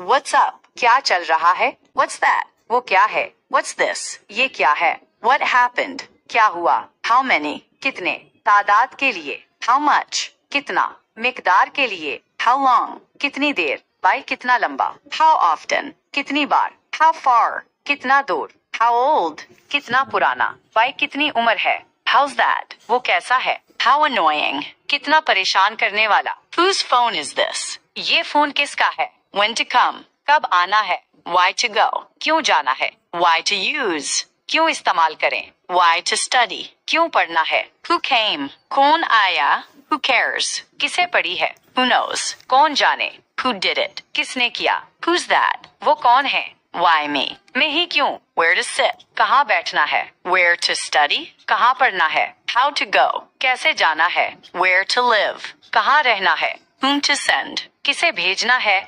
What's up? क्या चल रहा है? What's that? वो क्या है? What's this? ये क्या है? What happened? क्या हुआ? How many? कितने? तादाद के लिए How much? कितना? मिकदार के लिए How long? कितनी देर? By कितना लंबा How often? कितनी बार How far? कितना दूर How old? कितना पुराना By कितनी उम्र है How's that? वो कैसा है How annoying? कितना परेशान करने वाला Whose phone is this? ये फोन किसका है When to come? कब आना है Why to go? क्यों जाना है Why to use? क्यों इस्तेमाल करें Why to study? क्यों पढ़ना है Who came? कौन आया Who cares? किसे पढ़ी है Who knows? कौन जाने Who did it? किसने किया Who's that? वो कौन है Why me? मैं ही क्यों Where to sit? कहाँ बैठना है Where to study? कहाँ पढ़ना है How to go? कैसे जाना है Where to live? कहाँ रहना है Whom to send? किसे भेजना है